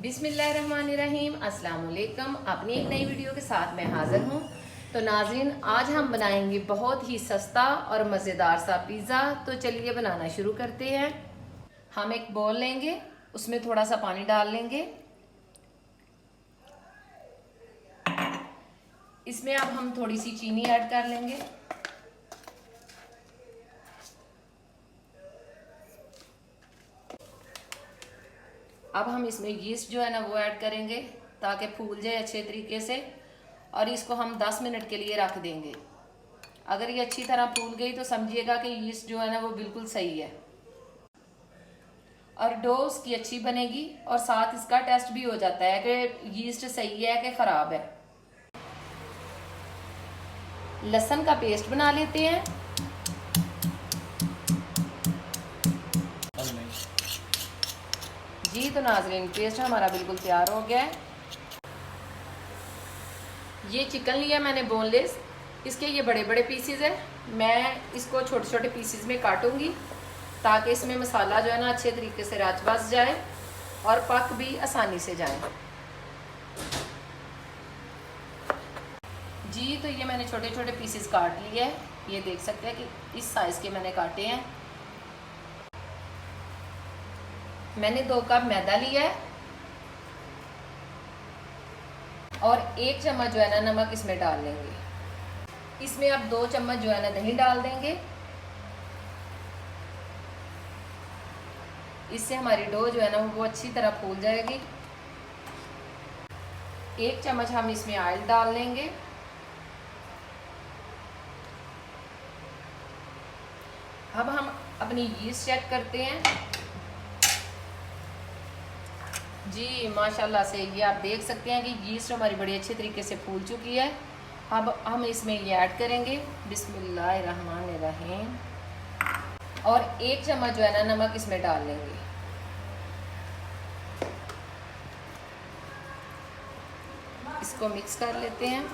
बिस्मिल्लाहिर्रहमानिर्रहीम। अस्सलाम वालेकुम। अपनी एक नई वीडियो के साथ मैं हाज़िर हूँ। तो नाज़रीन, आज हम बनाएंगे बहुत ही सस्ता और मज़ेदार सा पिज़्ज़ा। तो चलिए बनाना शुरू करते हैं। हम एक बोल लेंगे, उसमें थोड़ा सा पानी डाल लेंगे। इसमें अब हम थोड़ी सी चीनी ऐड कर लेंगे। अब हम इसमें यीस्ट जो है ना वो ऐड करेंगे ताकि फूल जाए अच्छे तरीके से, और इसको हम 10 मिनट के लिए रख देंगे। अगर ये अच्छी तरह फूल गई तो समझिएगा कि यीस्ट जो है ना वो बिल्कुल सही है और डो उसकी अच्छी बनेगी। और साथ इसका टेस्ट भी हो जाता है कि यीस्ट सही है कि ख़राब है। लहसुन का पेस्ट बना लेते हैं। जी तो नाजरीन, पेस्ट हमारा बिल्कुल तैयार हो गया है। ये चिकन लिया मैंने बोनलेस, इसके ये बड़े बड़े पीसीज है। मैं इसको छोटे छोटे पीसीज में काटूंगी ताकि इसमें मसाला जो है ना अच्छे तरीके से रच बस जाए और पक भी आसानी से जाए। जी तो ये मैंने छोटे छोटे पीसेस काट लिए है। ये देख सकते हैं कि इस साइज़ के मैंने काटे हैं। मैंने 2 कप मैदा लिया है और 1 चम्मच जो है ना नमक इसमें डाल लेंगे। इसमें अब 2 चम्मच जो है ना दही डाल देंगे। इससे हमारी डो जो है ना वो अच्छी तरह फूल जाएगी। 1 चम्मच हम इसमें ऑयल डाल लेंगे। अब हम अपनी यीस्ट चेक करते हैं। जी माशाल्लाह से ये आप देख सकते हैं कि यीस्ट हमारी बड़ी अच्छे तरीके से फूल चुकी है। अब हम इसमें ये ऐड करेंगे बिस्मिल्लाहिर्रहमानिर्रहीम, और 1 चम्मच जो है ना नमक इसमें डाल लेंगे। इसको मिक्स कर लेते हैं।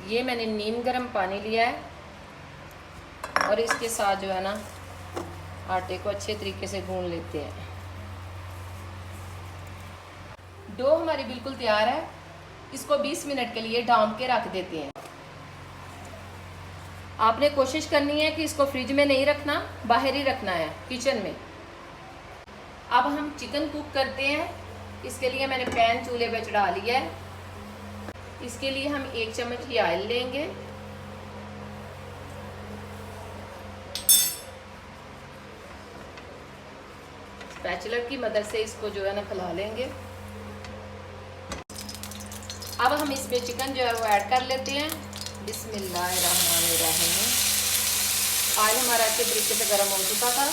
ये मैंने नीम गर्म पानी लिया है और इसके साथ जो है ना आटे को अच्छे तरीके से गूंद लेते हैं। डो हमारी बिल्कुल तैयार है। इसको 20 मिनट के लिए ढाँप के रख देते हैं। आपने कोशिश करनी है कि इसको फ्रिज में नहीं रखना, बाहर ही रखना है, किचन में। अब हम चिकन कुक करते हैं। इसके लिए मैंने पैन चूल्हे पे चढ़ा लिया है। इसके लिए हम 1 चम्मच ही ऑयल लेंगे। स्पैचुलर की मदद से इसको जो है ना फैला लेंगे। अब हम इसमें चिकन जो है वो ऐड कर लेते हैं। बिस्मिल्लाहिर्रहमानिर्रहीम। ऑयल हमारा अच्छे तरीके से गर्म हो चुका था।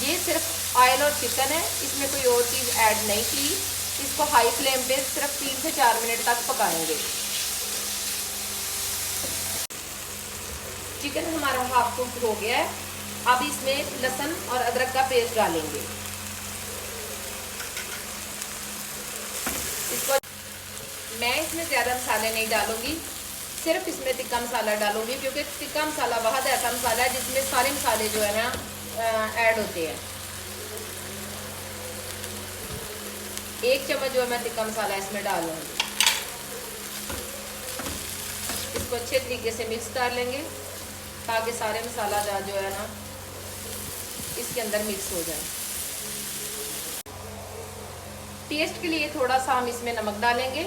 ये सिर्फ ऑयल और चिकन है, इसमें कोई और चीज़ ऐड नहीं की। इसको हाई फ्लेम पे सिर्फ 3 से 4 मिनट तक पकाएंगे। चिकन हमारा हाफ कुक हो गया है। अब इसमें लहसुन और अदरक का पेस्ट डालेंगे। इसको मैं इसमें ज़्यादा मसाले नहीं डालूंगी, सिर्फ इसमें तिक्का मसाला डालूंगी, क्योंकि तिक्का मसाला वह ऐसा मसाला है जिसमें सारे मसाले जो है ना ऐड होते हैं। 1 चम्मच जो है मैं तिक्का मसाला इसमें डालूंगी। इसको अच्छे तरीके से मिक्स कर लेंगे ताकि सारे मसाला जो है ना इसके अंदर मिक्स हो जाए। टेस्ट के लिए थोड़ा सा हम इसमें नमक डालेंगे।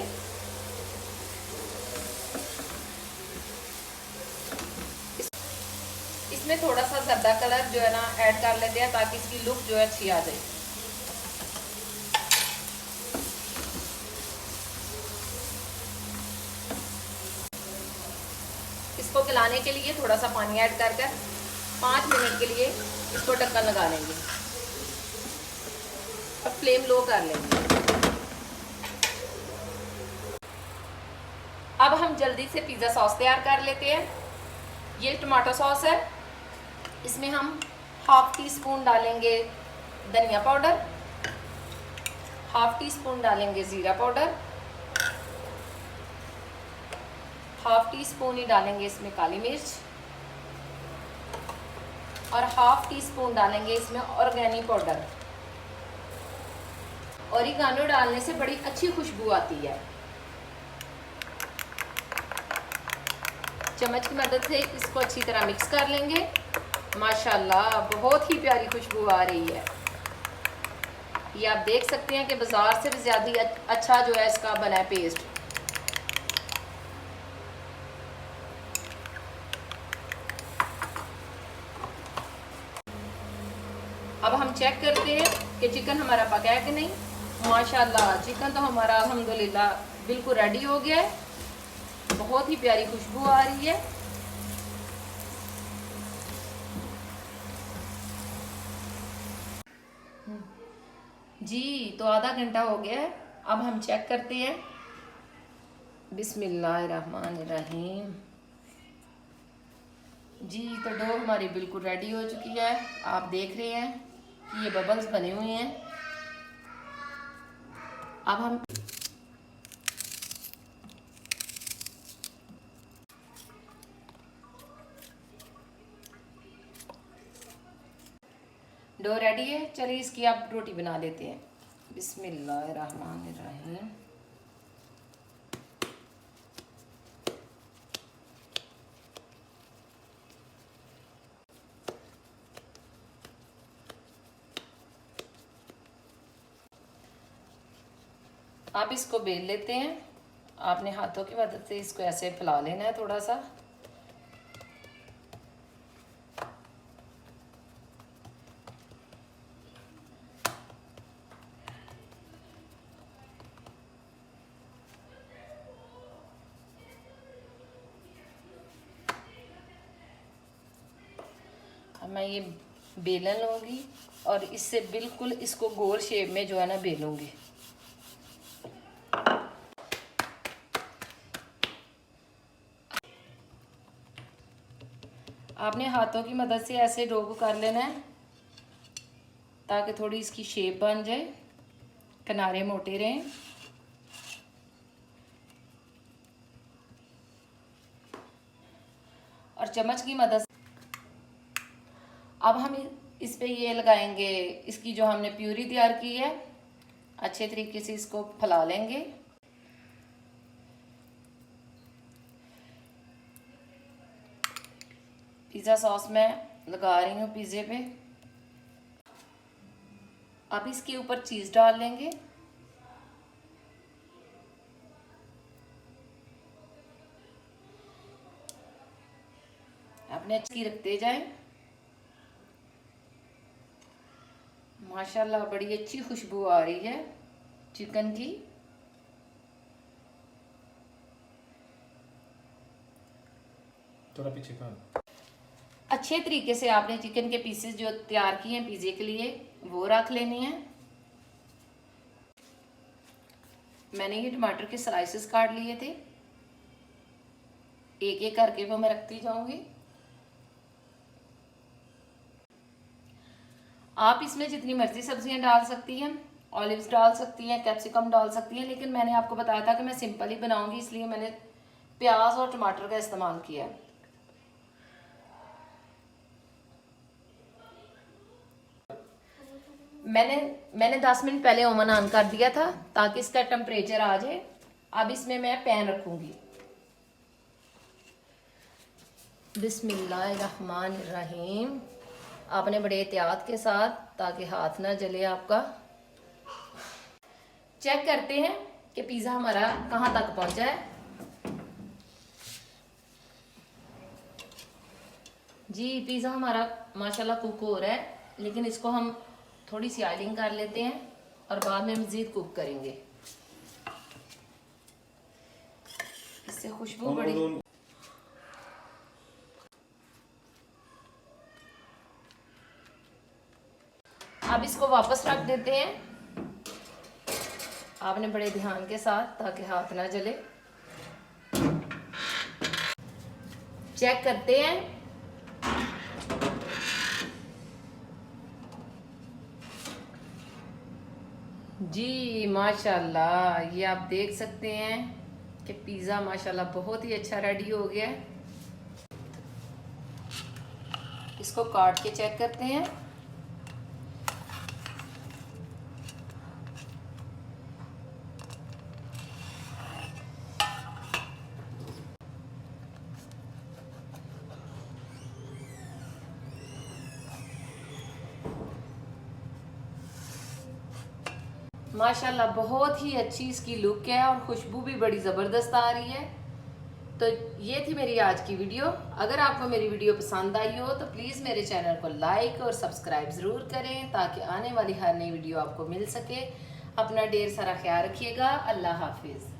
इसमें थोड़ा सा जर्दा कलर जो है ना ऐड कर लेते हैं ताकि इसकी लुक जो है अच्छी आ जाए। इसको गलाने के लिए थोड़ा सा पानी ऐड कर 5 मिनट के लिए इसको ढक्कन लगा लेंगे और फ्लेम लो कर लेंगे। अब हम जल्दी से पिज़्ज़ा सॉस तैयार कर लेते हैं। ये टमाटो सॉस है। इसमें हम हाफ टी स्पून डालेंगे धनिया पाउडर, हाफ टी स्पून डालेंगे ज़ीरा पाउडर, हाफ टी स्पून ही डालेंगे इसमें काली मिर्च और हाफ टी स्पून डालेंगे इसमें ऑर्गेनिक पाउडर। ओरिगानो डालने से बड़ी अच्छी खुशबू आती है। चम्मच की मदद से इसको अच्छी तरह मिक्स कर लेंगे। माशाल्लाह बहुत ही प्यारी खुशबू आ रही है। ये आप देख सकते हैं कि बाजार से भी ज़्यादा अच्छा जो है इसका बना है पेस्ट। अब हम चेक करते हैं कि चिकन हमारा पका है कि नहीं। माशाल्लाह चिकन तो हमारा अल्हम्दुलिल्लाह बिल्कुल रेडी हो गया है। बहुत ही प्यारी खुशबू आ रही है। जी तो आधा घंटा हो गया है। अब हम चेक करते हैं। बिस्मिल्लाहिर्रहमानिर्रहीम। जी तो डो हमारी बिल्कुल रेडी हो चुकी है। आप देख रहे हैं कि ये बबल्स बने हुए हैं। अब हम डो रेडी है। चलिए इसकी आप रोटी बना लेते हैं। बिस्मिल्लाहिर्रहमानिर्रहीम। आप इसको बेल लेते हैं। आपने हाथों की मदद से इसको ऐसे फैला लेना है थोड़ा सा। अब मैं ये बेलन लूँगी और इससे बिल्कुल इसको गोल शेप में जो है ना बेलूँगी। आपने हाथों की मदद से ऐसे डो को कर लेना है ताकि थोड़ी इसकी शेप बन जाए, किनारे मोटे रहें। और चम्मच की मदद से अब हम इस पे ये लगाएंगे, इसकी जो हमने प्यूरी तैयार की है। अच्छे तरीके से इसको फैला लेंगे। पिज़्ज़ा सॉस मैं लगा रही हूँ पिज़्ज़े पे। अब इसके ऊपर चीज़ डाल लेंगे। अपने अच्छी रखते जाएं। माशाल्लाह बड़ी अच्छी खुशबू आ रही है चिकन की। थोड़ा पीछे का। अच्छे तरीके से आपने चिकन के पीसेस जो तैयार किए हैं पिज़्ज़े के लिए वो रख लेने हैं। मैंने ये टमाटर के स्लाइसेस काट लिए थे। एक एक करके वो मैं रखती जाऊंगी। आप इसमें जितनी मर्जी सब्जियां डाल सकती हैं, ऑलिव्स डाल सकती हैं, कैप्सिकम डाल सकती हैं, लेकिन मैंने आपको बताया था कि मैं सिंपल ही बनाऊंगी, इसलिए मैंने प्याज और टमाटर का इस्तेमाल किया है। मैंने 10 मिनट पहले ओवन ऑन कर दिया था ताकि इसका टेम्परेचर आ जाए। अब इसमें मैं पैन रखूंगी। बिस्मिल्लाहिर्रहमानिर्रहीम। आपने बड़े एहतियात के साथ, ताकि हाथ ना जले आपका। चेक करते हैं कि पिज़्ज़ा हमारा कहाँ तक पहुंचा है। जी पिज़्ज़ा हमारा माशाल्लाह कुक हो रहा है, लेकिन इसको हम थोड़ी सी ऑयलिंग कर लेते हैं और बाद में मज़ीद कुक करेंगे। इससे खुशबू बड़ी। अब इसको वापस रख देते हैं। आपने बड़े ध्यान के साथ, ताकि हाथ ना जले। चेक करते हैं। जी माशाल्लाह ये आप देख सकते हैं कि पिज़्ज़ा माशाल्लाह बहुत ही अच्छा रेडी हो गया है। इसको काट के चेक करते हैं। माशाल्लाह बहुत ही अच्छी इसकी लुक है और खुशबू भी बड़ी ज़बरदस्त आ रही है। तो ये थी मेरी आज की वीडियो। अगर आपको मेरी वीडियो पसंद आई हो तो प्लीज़ मेरे चैनल को लाइक और सब्सक्राइब ज़रूर करें ताकि आने वाली हर नई वीडियो आपको मिल सके। अपना ढेर सारा ख्याल रखिएगा। अल्लाह हाफिज़।